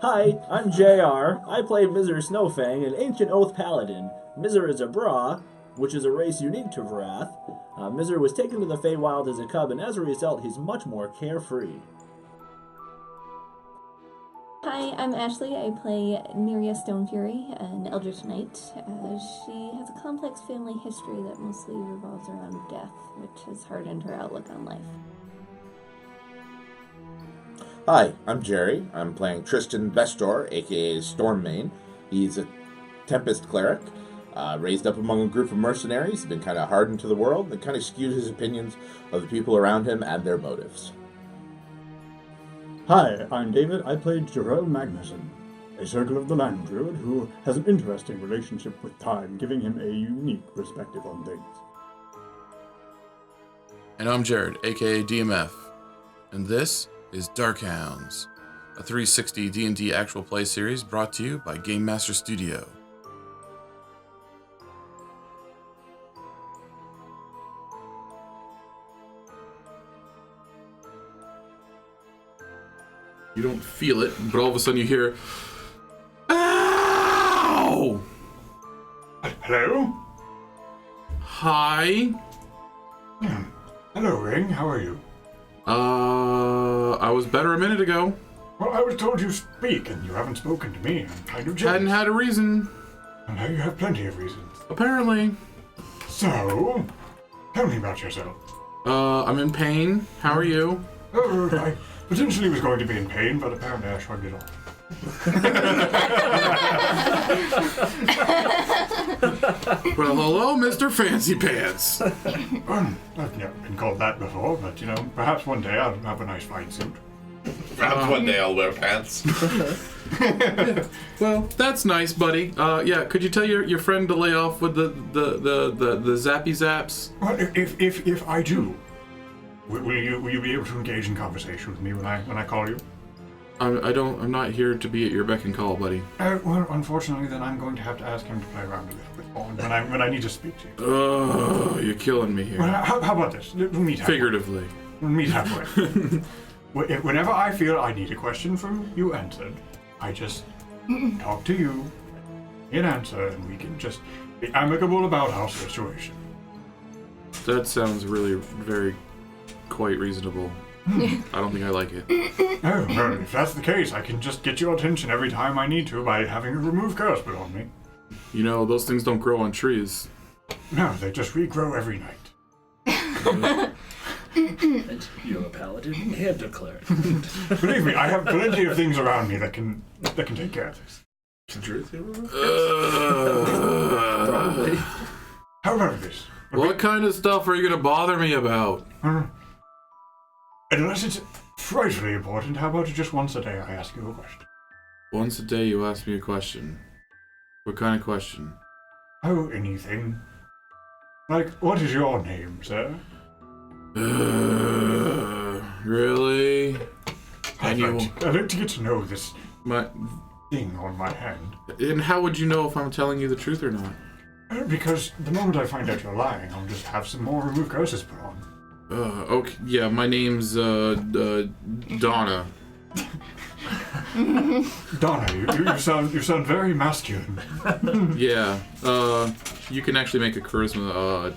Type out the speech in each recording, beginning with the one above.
Hi, I'm JR. I play Mizr Snowfang, an Ancient Oath Paladin. Mizr is a Brah, which is a race unique to Vrath. Mizr was taken to the Feywild as a cub, and as a result, he's much more carefree. Hi, I'm Ashley. I play Neriah Stonefury, an Eldritch Knight. She has a complex family history that mostly revolves around death, which has hardened her outlook on life. Hi, I'm Jerry. I'm playing Tristan Bestor, aka Stormmane. He's a Tempest Cleric, raised up among a group of mercenaries. He's been kind of hardened to the world and kind of skewed his opinions of the people around him and their motives. Hi, I'm David. I play Jorell Magnusson, a Circle of the Land Druid who has an interesting relationship with time, giving him a unique perspective on things. And I'm Jared, aka DM.F, and this is Darkhounds, a 360 D&D actual play series brought to you by Game Master Studio. You don't feel it, but all of a sudden you hear, "Ow!" Hello? Hi. Hello, Ring. How are you? I was better a minute ago. Well, I was told you speak, and you haven't spoken to me. I'm kind of jealous. Hadn't had a reason. And now you have plenty of reasons. Apparently. So, tell me about yourself. I'm in pain. How are you? Oh, I potentially was going to be in pain, but apparently I shrugged it off. Well, hello, Mr. Fancy Pants. I've never been called that before, but, perhaps one day I'll have a nice fine suit. Perhaps one day I'll wear pants. Well, that's nice, buddy. Yeah, could you tell your friend to lay off with the zappy zaps? Well, if I do, will you be able to engage in conversation with me when I call you? I'm not here to be at your beck and call, buddy. Well, unfortunately, then I'm going to have to ask him to play around a little bit more when I need to speak to you. Oh, you're killing me here. Well, how about this? We'll meet halfway. Figuratively. We'll meet halfway. Whenever I feel I need a question from you answered, I just talk to you, get an answer, and we can just be amicable about our situation. That sounds really very quite reasonable. I don't think I like it. Oh, well, if that's the case, I can just get your attention every time I need to by having a remove curse put on me. You know, those things don't grow on trees. No, they just regrow every night. And you're a paladin and a cleric. Believe me, I have plenty of things around me that can take care of this. Truth, Probably. How about this? What kind of stuff are you gonna bother me about? Unless it's frightfully important, how about just once a day I ask you a question? Once a day you ask me a question. What kind of question? Oh, anything. Like, what is your name, sir? Really? I'd like to get to know this My thing on my hand. And how would you know if I'm telling you the truth or not? Because the moment I find out you're lying, I'll just have some more remove curses put on. Okay, yeah, my name's Donna. Donna, you sound very masculine. Yeah, you can actually make a charisma,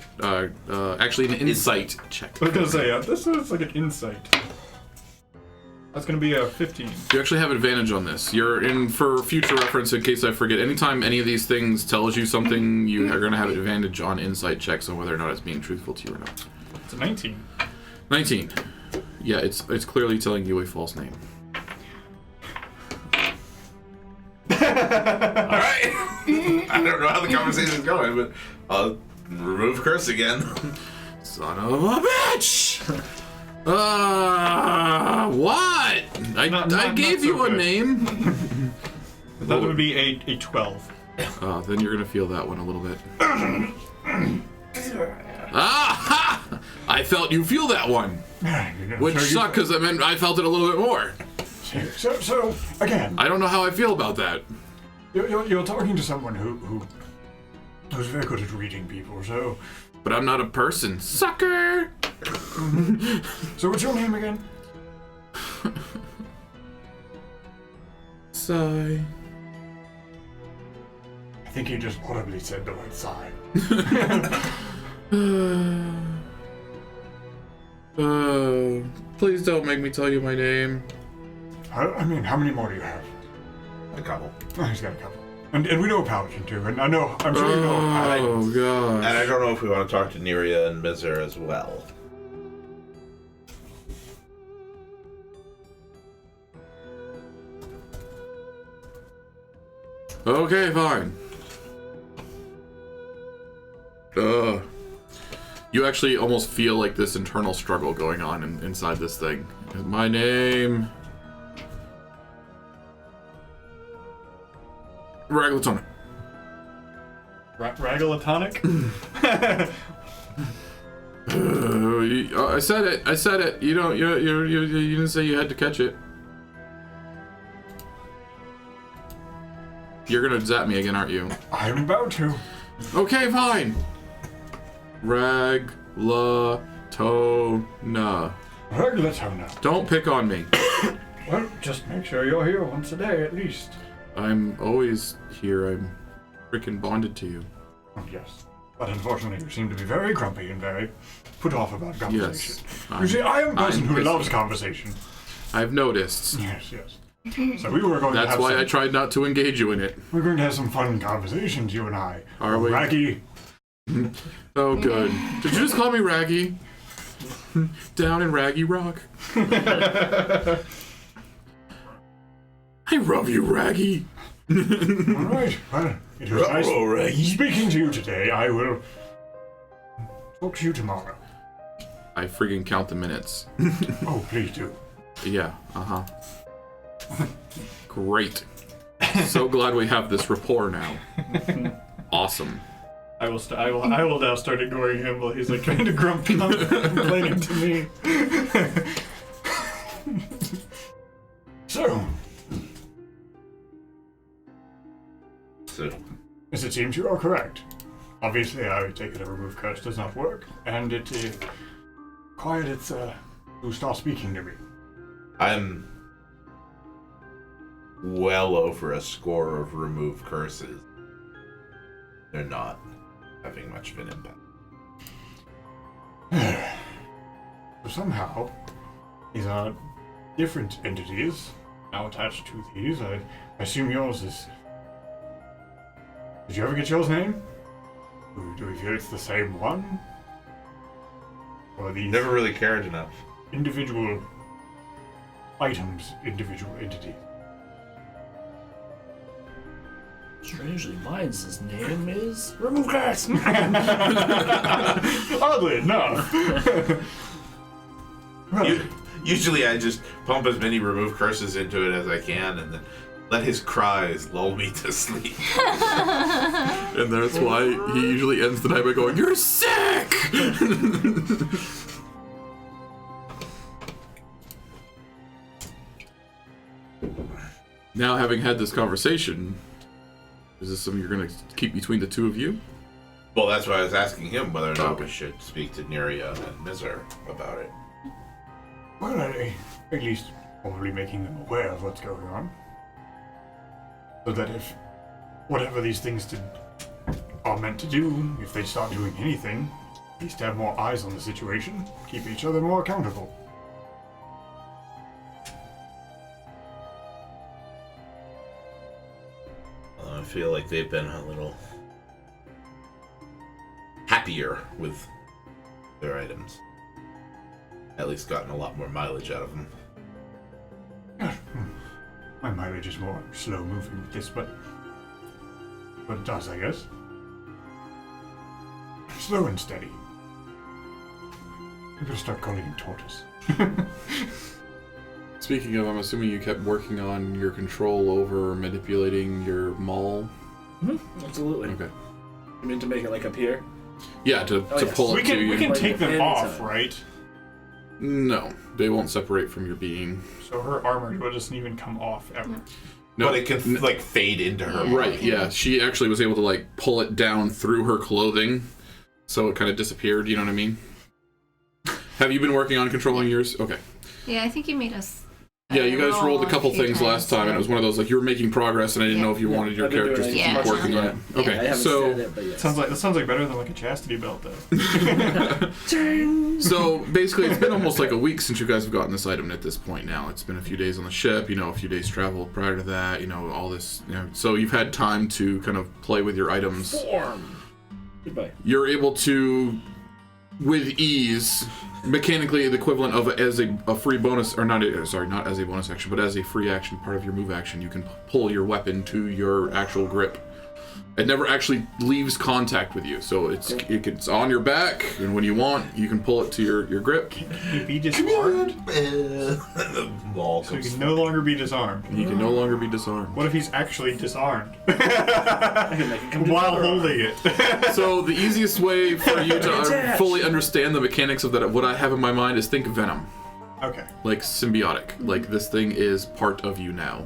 actually an insight check. I was gonna say, this is like an insight. That's gonna be a 15. You actually have advantage on this. You're in, for future reference, in case I forget, anytime any of these things tells you something, you are gonna have advantage on insight checks on whether or not it's being truthful to you or not. It's a 19. 19. Yeah, it's clearly telling you a false name. Alright! I don't know how the conversation's going, but I'll remove curse again. Son of a bitch! What? I gave you a name. That would be a 12. Then you're gonna feel that one a little bit. Ah! I felt you feel that one, which sucked because I felt it a little bit more. So again, I don't know how I feel about that. You're talking to someone who's very good at reading people, so... But I'm not a person. Sucker! So what's your name again? sigh. I think you just audibly said the word sigh. Please don't make me tell you my name. I mean, how many more do you have? A couple. Oh, he's got a couple. And we know a Paladin too, and I'm sure you know a Paladin. Oh, God. And I don't know if we want to talk to Neriah and Mizr as well. Okay, fine. You actually almost feel like this internal struggle going on inside this thing. My name... Raglatonic. Ragalatonic? I said it. You didn't say you had to catch it. You're gonna zap me again, aren't you? I'm about to. Okay, fine. Raglatona. Raglatona. Don't pick on me. Well, just make sure you're here once a day at least. I'm always here. I'm freaking bonded to you. Oh, yes. But unfortunately, you seem to be very grumpy and very put off about conversation. Yes. You see, I am a person who pissed. loves conversation. I've noticed. Yes. So we were going to That's have why some, I tried not to engage you in it. We're going to have some fun conversations, you and I. Are we? Raggy. Oh, good. Did you just call me Raggy? Down in Raggy Rock. I love you, Raggy. All right. Well, it was nice Raggy. speaking to you today. I will talk to you tomorrow. I freaking count the minutes. Oh, please do. Yeah, Great. So glad we have this rapport now. Awesome. I will now start ignoring him while he's like trying to grumpy complaining to me. So, So, as it seems you are correct. Obviously, I take it a remove curse does not work, and it required its to start speaking to me. I'm well over a score of remove curses. They're not having much of an impact. So somehow, these are different entities now attached to these. I assume yours is... Did you ever get yours name? Do we feel it's the same one? Or are these Never really cared enough. individual items, individual entities? Strangely, mine's name is Remove Curse. Oddly enough. Well, Usually I just pump as many remove curses into it as I can and then let his cries lull me to sleep. And that's why he usually ends the night by going, "You're sick!" Now, having had this conversation, is this something you're going to keep between the two of you? Well, that's why I was asking him whether or not Okay. we should speak to Neriah and Mizr about it. well, at least probably making them aware of what's going on. So that if whatever these things are meant to do, if they start doing anything, at least have more eyes on the situation, keep each other more accountable. I feel like they've been a little happier with their items. At least gotten a lot more mileage out of them. My mileage is more slow moving with this, but it does, I guess. Slow and steady. I'm gonna start calling him Tortoise. Speaking of, I'm assuming you kept working on your control over manipulating your maul. Absolutely. Okay. I mean, to make it like up here. Yeah, to yes. pull We it to you. can take them Like off, anytime. right? No, they won't separate from your being. So her armor doesn't even come off ever. No, But it can like fade into her. right, yeah. She actually was able to like pull it down through her clothing, so it kind of disappeared, you know what I mean? Have you been working on controlling yours? Okay. Yeah, I think you made us Yeah, you guys rolled a rolled couple a few things last times, time, and it was one of those, like, you were making progress, and I didn't know if you wanted your I've been doing characters to it. keep Yeah. working on it. I Okay, haven't so... said it, but yes. Sounds like better than like a chastity belt, though. So basically, it's been almost like a week since you guys have gotten this item at this point now. It's been a few days on the ship, a few days travel prior to that, all this, so you've had time to kind of play with your items. Form. Goodbye. You're able to, with ease, mechanically the equivalent of as a free bonus, or not as a bonus action, but as a free action part of your move action, you can pull your weapon to your actual grip. It never actually leaves contact with you, so it's on your back, and when you want, you can pull it to your grip. Can he be disarmed? The ball So he comes. can no longer be disarmed. And you can no longer be disarmed. What if he's actually disarmed? I can make it come to While the holding it. So the easiest way for you to fully understand the mechanics of that, what I have in my mind, is think Venom, Okay. like symbiotic, like this thing is part of you now.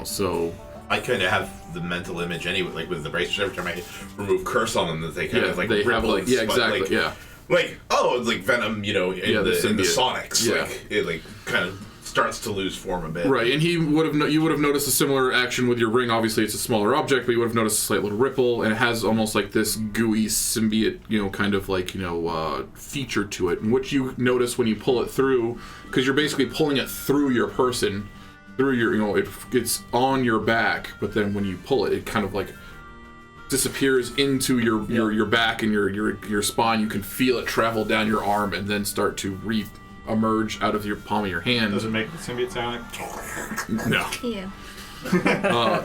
So. I kind of have the mental image anyway, like with the bracelets. Every time I remove curse on them, that they kind of like they have ripple like and yeah, sput, exactly, like, yeah. Like it's like Venom, in the symbiote. Sonics, Yeah. like it like kind of starts to lose form a bit. Right, and you would have noticed a similar action with your ring. Obviously, it's a smaller object, but you would have noticed a slight little ripple, and it has almost like this gooey symbiote, kind of like feature to it, which you notice when you pull it through, because you're basically pulling it through your person. Through your, it's on your back, but then when you pull it, it kind of like disappears into your back and your spine. You can feel it travel down your arm and then start to re-emerge out of your palm of your hand. Does it make the symbiote sound like... No. Yeah.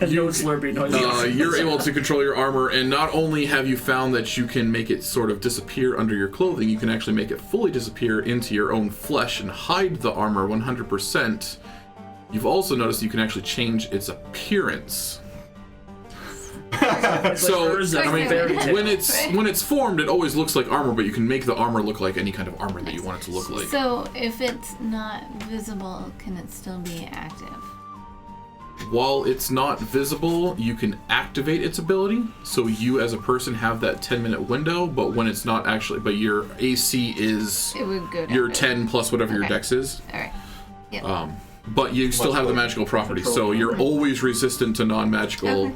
No slurpy noises. You're able to control your armor, and not only have you found that you can make it sort of disappear under your clothing, you can actually make it fully disappear into your own flesh and hide the armor 100%. You've also noticed you can actually change its appearance. So, when it's formed, it always looks like armor, but you can make the armor look like any kind of armor that you want it to look like. So if it's not visible, can it still be active? While it's not visible, you can activate its ability. So you, as a person, have that 10-minute window. But when it's not actually, but your AC is It would go down. your 10 plus whatever your Okay. dex is. All right. Yep. But you still have the magical property, so you're always resistant to non-magical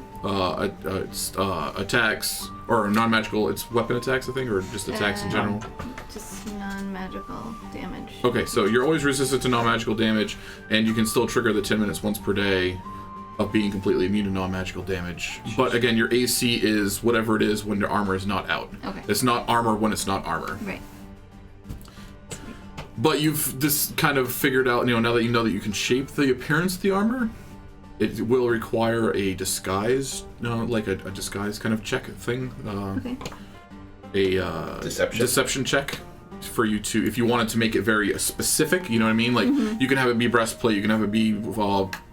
attacks, or non-magical. It's weapon attacks, I think, or just attacks in general. Just non-magical damage. Okay, so you're always resistant to non-magical damage, and you can still trigger the 10 minutes once per day of being completely immune to non-magical damage. But again, your AC is whatever it is when your armor is not out. Okay. It's not armor when it's not armor. Right. But you've just kind of figured out, now that you know that you can shape the appearance of the armor, it will require a disguise, like a disguise kind of check thing. Okay. A Deception check for you to, if you wanted to make it very specific, you know what I mean? Like, you can have it be breastplate, you can have it be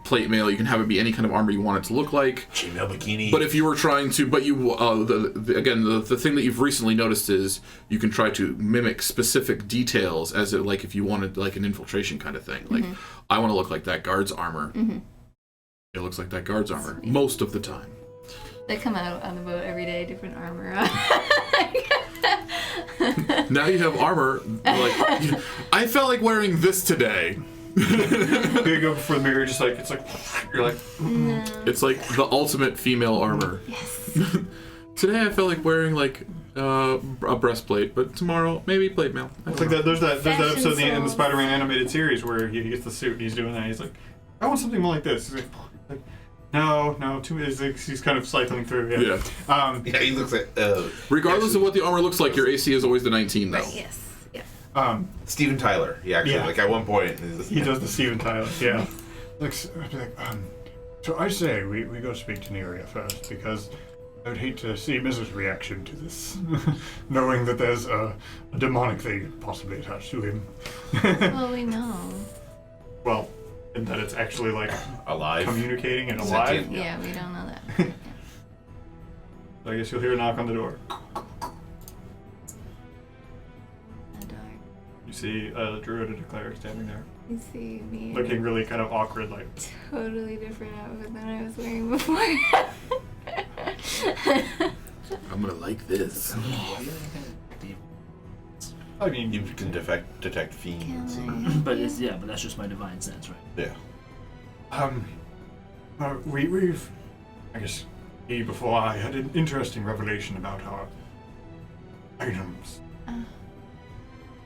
plate mail, you can have it be any kind of armor you want it to look like. Chainmail bikini. But if you were trying to, the thing that you've recently noticed is you can try to mimic specific details as it, like if you wanted like an infiltration kind of thing. Like, I want to look like that guard's armor. It looks like that guard's armor most of the time. They come out on the boat every day, different armor. Now you have armor. Like, I felt like wearing this today. You go before the mirror, just like, it's like, you're like... No. It's like the ultimate female armor. Yes. Today I felt like wearing like a breastplate, but tomorrow maybe plate mail. It's like that. There's that episode in the Selves. Spider-Man animated series where he gets the suit and he's doing that. He's like, I want something more like this. He's like no, he's kind of cycling through. Yeah. Yeah, he looks like Regardless of what the armor looks like, your AC is always the 19 though. Right, yes. Yeah. Steven Tyler. He actually like at one point He does the Steven Tyler. Yeah. So I say we go speak to Neriah first, because I would hate to see Mizr's reaction to this, knowing that there's a demonic thing possibly attached to him. Well, we know. Well, and that it's actually like alive, communicating and alive. Sentient. Yeah, we don't know that. So I guess you'll hear a knock on the door. The door. You see a druid and a cleric standing there, You see me. looking really kind of awkward, like. Totally different outfit than I was wearing before. I'm gonna like this. I mean, You can detect fiends. But but that's just my divine sense, right? Yeah. We've, I guess, he before I had an interesting revelation about our items.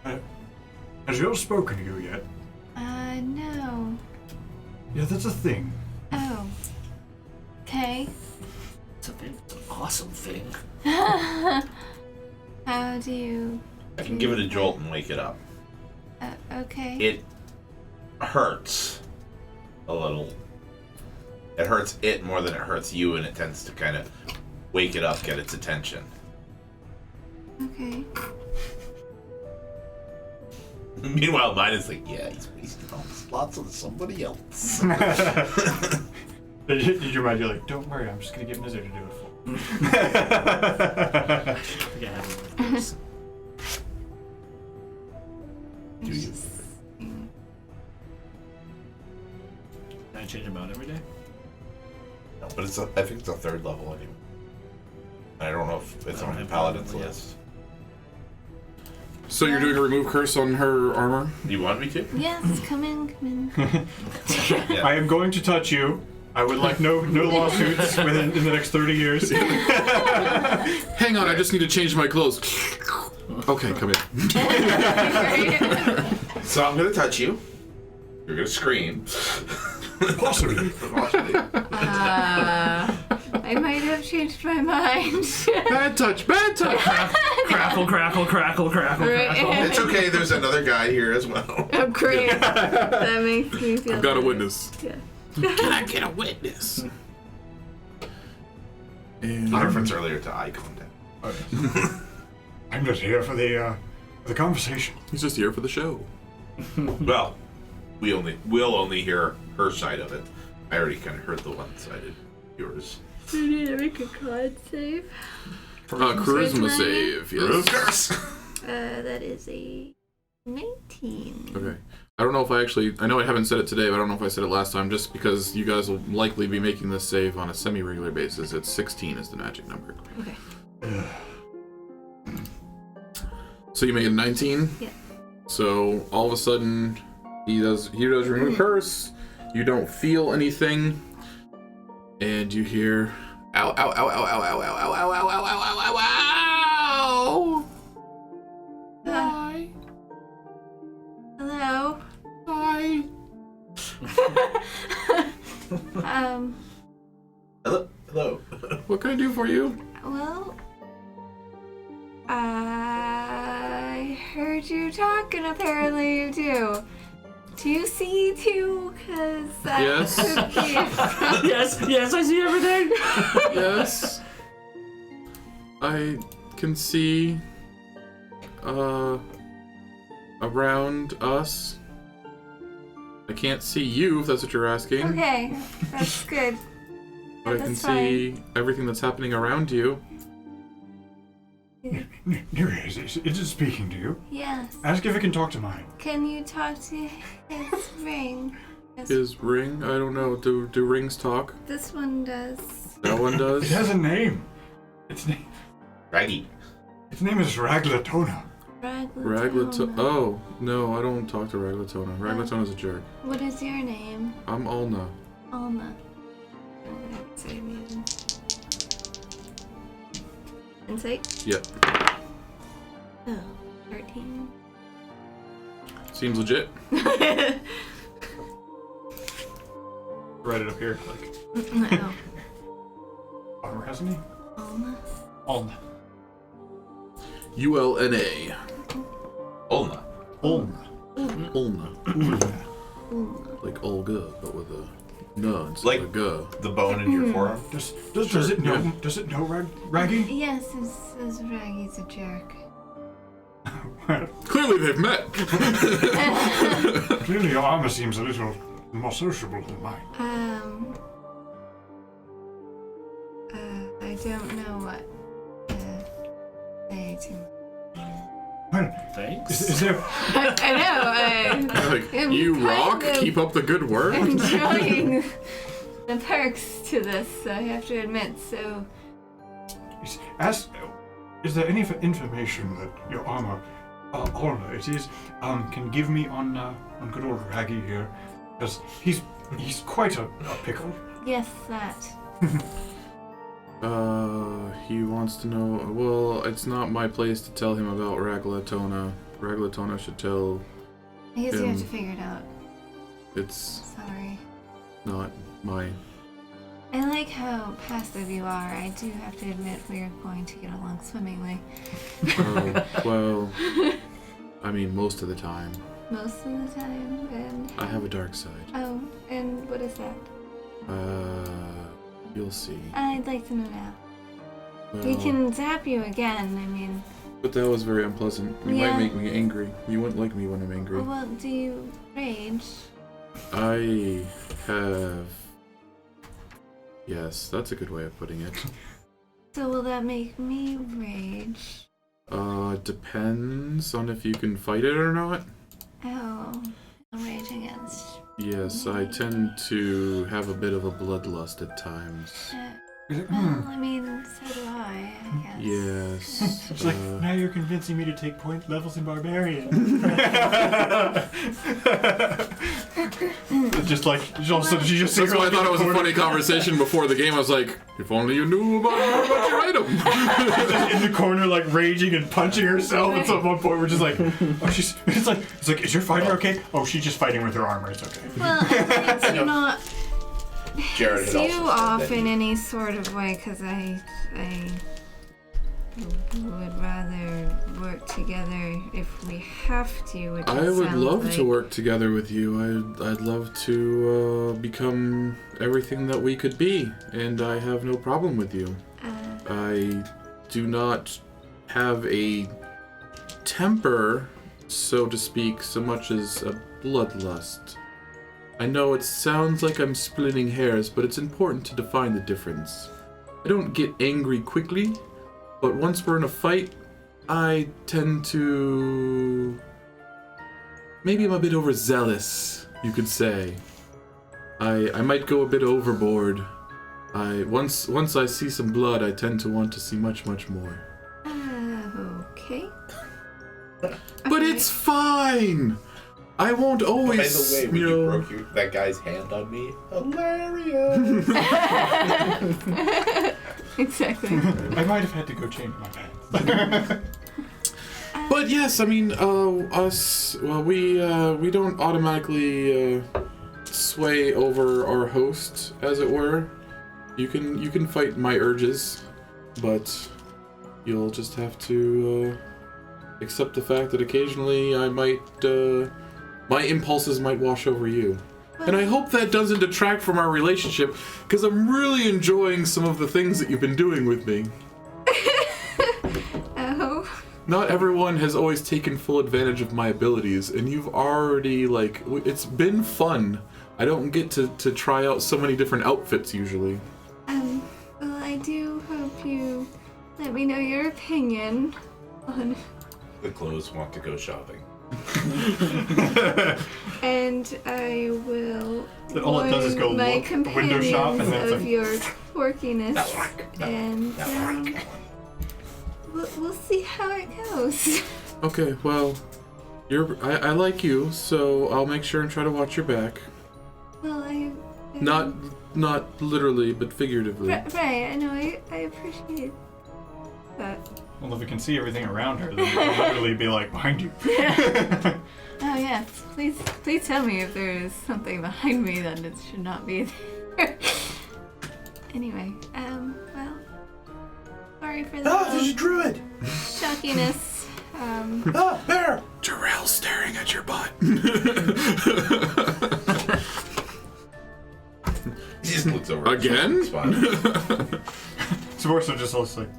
Has Jill spoken to you yet? No. Yeah, that's a thing. Oh. Okay. It's a thing. It's an awesome thing. How do you... I can give it a jolt and wake it up. Okay. It hurts a little. It hurts it more than it hurts you, and it tends to kind of wake it up, get its attention. Okay. Meanwhile, mine is like, yeah, he's wasting all the slots on somebody else. Did you mind? You're like, don't worry, I'm just gonna get Mizr to do it for me. I think I have one of those. Do you? Can I change them out every day? No, but I think it's a 3rd level anyway. I don't know if it's I don't on the have Paladin's Paladin, list. So you're doing a remove curse on her armor? Do you want me to? Yes, come in. Yeah. I am going to touch you. I would like no lawsuits in the next 30 years. Hang on, I just need to change my clothes. Okay, come in. So I'm gonna touch you. You're gonna scream. Possibly. I might have changed my mind. Bad touch, bad touch. Crackle, crackle, crackle, crackle, crackle. It's okay. There's another guy here as well. Oh, great. That makes me feel I've got a better. witness. Yeah. Can I get a witness? And Reference earlier to eye contact. I'm just here for the conversation. he's just here for the show. Well, we'll only hear her side of it. I already kind of heard the one-sided yours. You need to make a con save. Charisma save, yes. Curse. That is a 19. Okay. I don't know if I know I haven't said it today, but I don't know if I said it last time, just because you guys will likely be making this save on a semi-regular basis. It's 16 is the magic number. Okay. So you make it 19? Yeah. So all of a sudden, he does remove curse. You don't feel anything. And you hear, ow, ow, ow, ow, ow, ow, ow, ow, ow, ow, ow, ow, ow, ow, ow. Hi. Hello. Hi. Hello. What can I do for you? Well, I heard you talk, and apparently you do. Do you see too? Cause Yes. Yes, I see everything. Yes. I can see around us. I can't see you if that's what you're asking. Okay, that's good. But I can That's see everything that's happening around you. Neriah, is it speaking to you? Yes. Ask if it can talk to mine. Can you talk to his ring? His ring? I don't know. Do rings talk? This one does. That one It does? has a name. Raggy. Its name is Raglatona. Raglatona. Oh, no, I don't talk to Raglatona. Raglatona's a jerk. What is your name? I'm Alna. Alma. Insight? Yep. Oh, 13. Seems legit. Write it up here. Like, Oh, armor has a name? Alma. Ulna. ULNA. Ulna. Ulna. Ulna. Like Olga, but with a no instead Like- of a G. The bone in your forearm. Does it know? yeah. Does it know Raggy? Yes, this Raggy's a jerk. Clearly they've met. Clearly, your armor seems a little more sociable than mine. I don't know what to say to Well, Thanks. is there? I know, Like, I'm you kind rock. of Keep up the good work. enjoying the perks to this, I have to admit, so... Is there any information that your armor all it is, can give me on good old Raggy here, because he's quite a pickle. Yes, that. He wants to know. Well, it's not my place to tell him about Raglatona. Raglatona should tell. I guess you have to figure it out. It's Sorry. not my. I like how passive you are. I do have to admit we're going to get along swimmingly. Oh, well, I mean, most of the time. Most of the time, and... I have a dark side. Oh, and what is that? You'll see. I'd like to know now. Well, We can zap you again, I mean... But that was very unpleasant. You Yeah. might make me angry. You wouldn't like me when I'm angry. Well, do you rage? I have... Yes, that's a good way of putting it. So will that make me rage? Depends on if you can fight it or not. Oh, I'm rage against... Yes, I tend to have a bit of a bloodlust at times. Well, I mean, so do I guess. Yes. It's like, now you're convincing me to take point levels in Barbarian. Just like, all of a sudden she just That's why I thought it was a funny conversation before the game. I was like, if only you knew more about your item. Just in the corner, like raging and punching herself. And so at one point we're just like, oh, it's like, is your fighter okay? Oh, she's just fighting with her armor. It's okay. Well, I tend to not Jared had hiss also you said off that in he- any sort of way because I would rather work together if we have to. Which I it would sounds love like. to work together with you. I'd love to become everything that we could be, and I have no problem with you. I do not have a temper, so to speak, so much as a bloodlust. I know it sounds like I'm splitting hairs, but it's important to define the difference. I don't get angry quickly, but once we're in a fight, I tend to... Maybe I'm a bit overzealous, you could say. I might go a bit overboard. Once I see some blood, I tend to want to see much, much more. Okay. But it's fine! I won't always, By the way, when you know... broke that guy's hand on me, hilarious! Exactly. I might have had to go change my pants. But yes, I mean, we don't automatically sway over our host, as it were. You can fight my urges, but you'll just have to accept the fact that occasionally I might, my impulses might wash over you. And I hope that doesn't detract from our relationship, because I'm really enjoying some of the things that you've been doing with me. Oh. Not everyone has always taken full advantage of my abilities, and you've already, like, it's been fun. I don't get to try out so many different outfits usually. Well, I do hope you let me know your opinion on... The clothes want to go shopping. And I will That all it does is go warn my look, window shop, and then it's of like... your quirkiness, and we'll see how it goes. Okay, well, I like you, so I'll make sure and try to watch your back. Well, I Not literally, but figuratively. Right, I know, I appreciate that. Well, if we can see everything around her, then we'll literally be like, behind you. Oh yes, please tell me if there is something behind me that it should not be there. Anyway, well, sorry for Ah, there's a the druid! shockiness. Ah, there! Jorell staring at your butt. He just looks over. Again? So we're so just all like,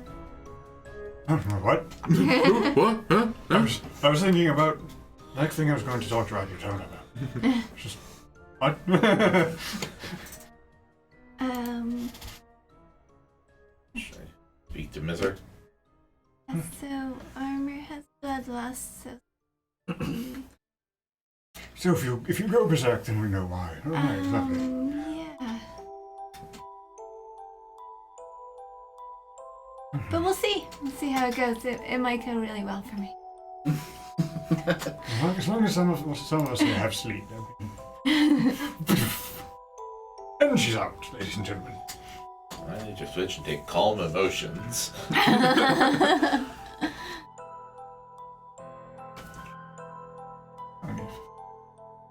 what? What? Huh? I was thinking about the next thing I was going to talk to Raglatona about. Just, what? Should I speak to Mizr? So armor has bloodlust, so So if you go berserk, then we know why. Oh, right, exactly. yeah. But we'll see. We'll see how it goes. It might go really well for me. As long as some of us here have sleep. And she's out, ladies and gentlemen. I need to switch and take calm emotions. I mean,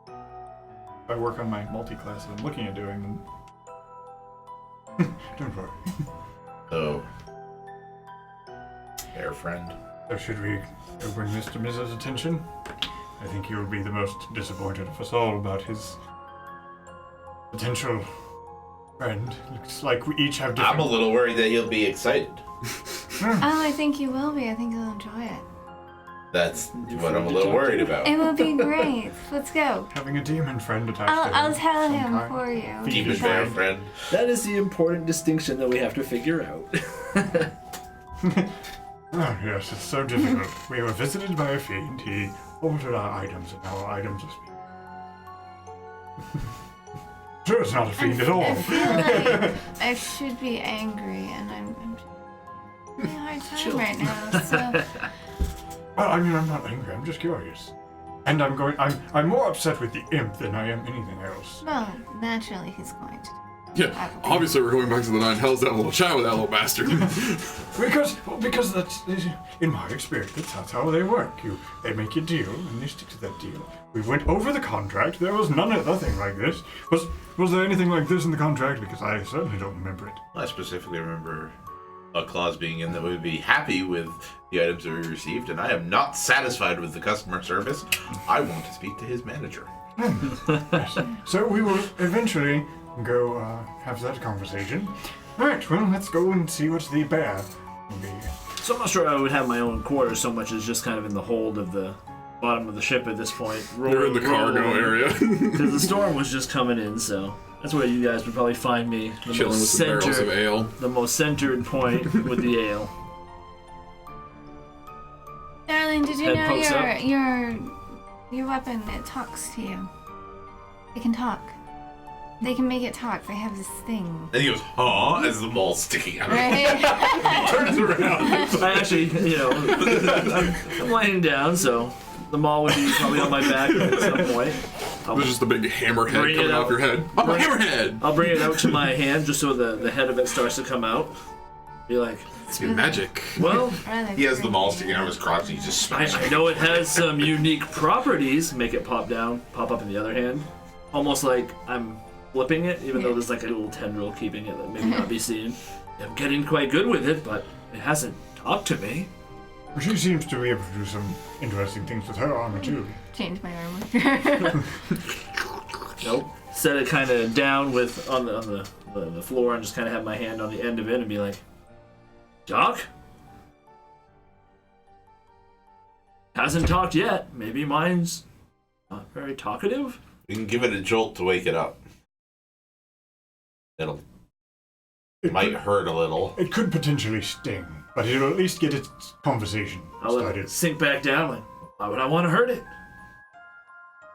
if I work on my multi-class that I'm looking at doing, then don't worry. So, fair friend. So should we go bring this to Mizr's attention? I think he will be the most disappointed of us all about his potential friend. Looks like we each have different... I'm a little worried that he'll be excited. Oh, I think you will be. I think you'll enjoy it. That's what I'm a little worried about. It will be great. Let's go. Having a demon friend attached to him. I'll tell some him kind. for you. Demon fair friend. That is the important distinction that we have to figure out. Oh, yes, it's so difficult. We were visited by a fiend. He altered our items, and our items are... Sure, it's not a fiend at all. I feel like I should be angry, and I'm having a hard time right now, so... Well, I mean, I'm not angry. I'm just curious. And I'm more upset with the imp than I am anything else. Well, naturally he's going to. Yeah, obviously we're going back to the Nine Hells to have a little chat with that little bastard. because that's, in my experience, that's how they work. They make a deal, and they stick to that deal. We went over the contract. There was nothing like this. Was there anything like this in the contract? Because I certainly don't remember it. I specifically remember a clause being in that we would be happy with the items that we received, and I am not satisfied with the customer service. I want to speak to his manager. Yes. So we will eventually go have that conversation. Alright, well, let's go and see what the bear will be. So I'm not sure I would have my own quarters so much as just kind of in the hold of the bottom of the ship at this point. They're in the cargo area. Because the storm was just coming in, so that's where you guys would probably find me. The Chilling with some barrels of ale. The most centered point with the ale. Darling, did you Head know pokes up. your weapon, it talks to you. It can talk. They can make it talk. They have this thing. And he goes, huh? As the ball's sticking out. Right? He turns around. I actually, I'm laying down, so the maul would be probably on my back at some point. There's just a big hammerhead Bring it coming out. off your head. I'm a hammerhead! I'll bring it out to my hand just so the head of it starts to come out. Be like, It's magic. well, He has the maul sticking out of his crotch, and he just smashes I know it has some unique properties. Make it pop down, pop up in the other hand. Almost like I'm flipping it, even though there's like a little tendril keeping it that may not be seen. I'm getting quite good with it, but it hasn't talked to me. She seems to be able to do some interesting things with her armor, too. Change my armor. Nope. Set it kind of down with on the floor and just kind of have my hand on the end of it and be like, Doc? Hasn't talked yet. Maybe mine's not very talkative. You can give it a jolt to wake it up. It might hurt a little. It could potentially sting, but it'll at least get its conversation I'll let started. it sink back down. Like, why would I want to hurt it?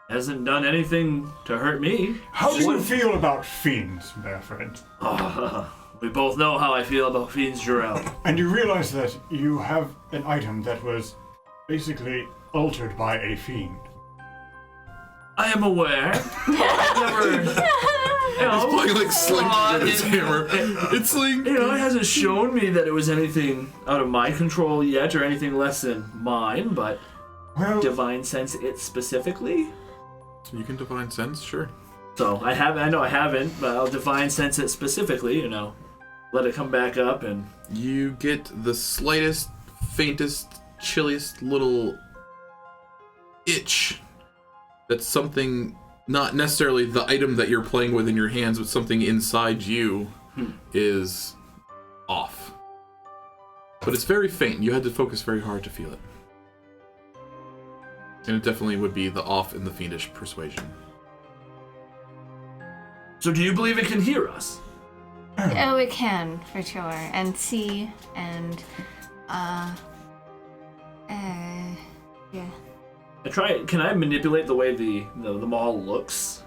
Hasn't done anything to hurt me. How do you feel about fiends, my friend? We both know how I feel about fiends, Jorell. And you realize that you have an item that was basically altered by a fiend. I am aware. He's playing like Sling with his hammer. It's Sling. It hasn't shown me that it was anything out of my control yet or anything less than mine, but Well, divine sense it specifically. You can divine sense, sure. So I know I haven't, but I'll divine sense it specifically, let it come back up and You get the slightest, faintest, chilliest little itch. That's something, not necessarily the item that you're playing with in your hands, but something inside you is off. But it's very faint. You had to focus very hard to feel it. And it definitely would be the off in the fiendish persuasion. So do you believe it can hear us? Oh, it can, for sure. And see, and, yeah. Can I manipulate the way the maul looks?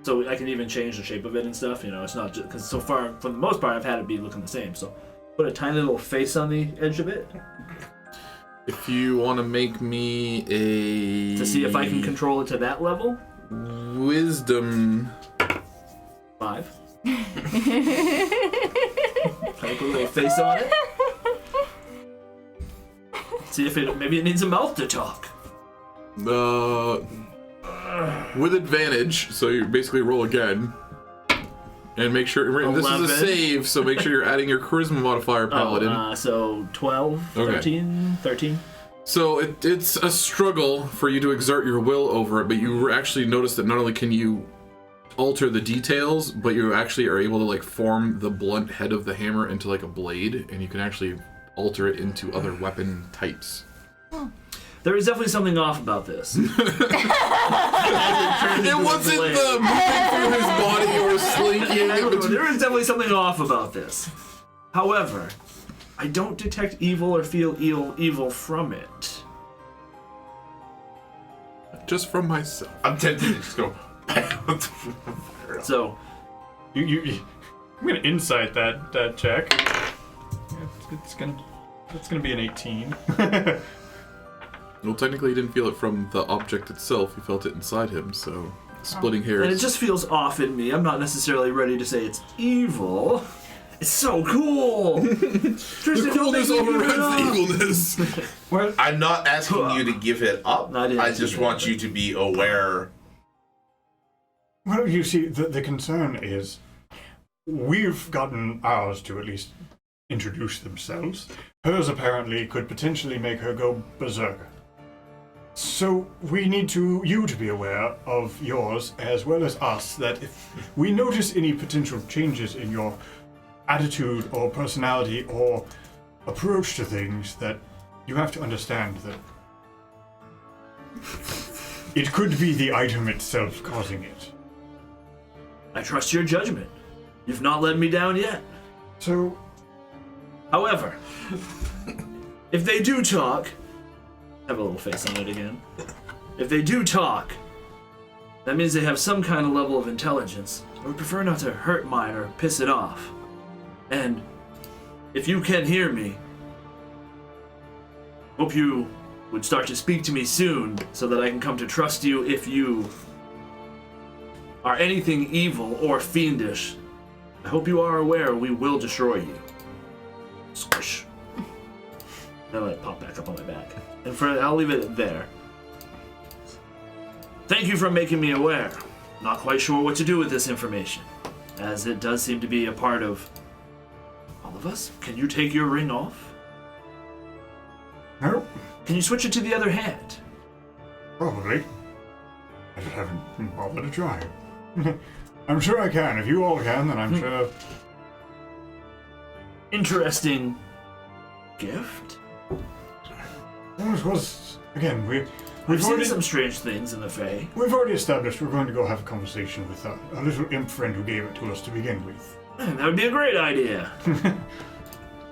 So I can even change the shape of it and stuff, it's not just, because so far, for the most part, I've had it be looking the same, so put a tiny little face on the edge of it. If you want to make me a... To see if I can control it to that level? Wisdom... 5. Can I put a little face on it? See if maybe it needs a mouth to talk. With advantage, so you basically roll again. And make sure, this is a save, so make sure you're adding your charisma modifier, Paladin. So 12, 13, 13. So it's a struggle for you to exert your will over it, but you actually notice that not only can you alter the details, but you actually are able to like form the blunt head of the hammer into like a blade, and you can actually alter it into other weapon types. There is definitely something off about this. It wasn't the moving through his body or slinking. There is definitely something off about this. However, I don't detect evil or feel evil from it. Just from myself. I'm tempted to just go. So, I'm gonna insight that check. It's gonna be an 18. Well, technically, you didn't feel it from the object itself. You felt it inside him, so splitting hairs. and it just feels off in me. I'm not necessarily ready to say it's evil. It's so cool. Tristan, the coolness overrides the evilness. Well, I'm not asking you to give it up. I just want you to be aware. Well, you see, the concern is we've gotten ours to at least introduce themselves. Hers apparently could potentially make her go berserk. So we need you to be aware of yours as well as us, that if we notice any potential changes in your attitude or personality or approach to things, that you have to understand that it could be the item itself causing it. I trust your judgment. You've not let me down yet. So, however, if they do talk, have a little face on it again. If they do talk, that means they have some kind of level of intelligence. I would prefer not to hurt mine or piss it off. And if you can hear me, hope you would start to speak to me soon so that I can come to trust you if you are anything evil or fiendish. I hope you are aware we will destroy you. Squish. Now let it pop back up on my back. And I'll leave it there. Thank you for making me aware. Not quite sure what to do with this information, as it does seem to be a part of all of us. Can you take your ring off? No. Can you switch it to the other hand? Probably. I just haven't bothered to try. I'm sure I can. If you all can, then I'm sure. Interesting gift. Well, it was, again, we've seen already some strange things in the Fae. We've already established we're going to go have a conversation with a little imp friend who gave it to us to begin with. That would be a great idea.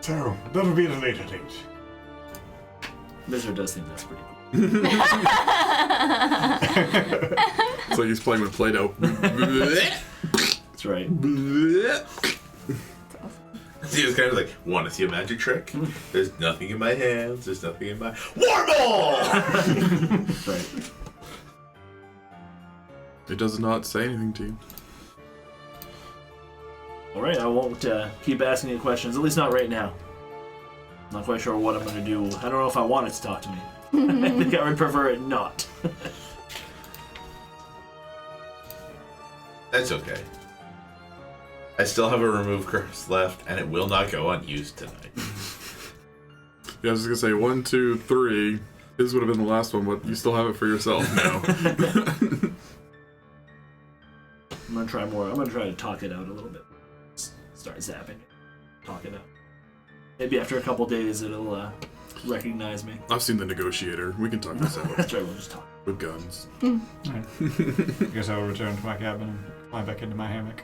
So, that'll be at a later date. Mizr does think that's pretty cool. It's like he's playing with Play-Doh. That's right. He was kind of like, want to see a magic trick? There's nothing in my hands. There's nothing in my... Warble! That's right. It does not say anything to you. Alright, I won't keep asking you questions, at least not right now. Not quite sure what I'm going to do. I don't know if I want it to talk to me. I think I would prefer it not. That's okay. I still have a remove curse left, and it will not go unused tonight. Yeah, I was just gonna say 1, 2, 3. This would have been the last one, but you still have it for yourself now. I'm gonna try more. I'm gonna try to talk it out a little bit. Start zapping it. Talk it out. Maybe after a couple days it'll recognize me. I've seen The Negotiator. We can talk this out. That's right, we'll just talk. With guns. I guess I will return to my cabin and climb back into my hammock.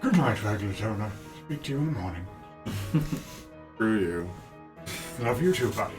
Good night, Magnusson. Speak to you in the morning. Screw you. Love you too, buddy.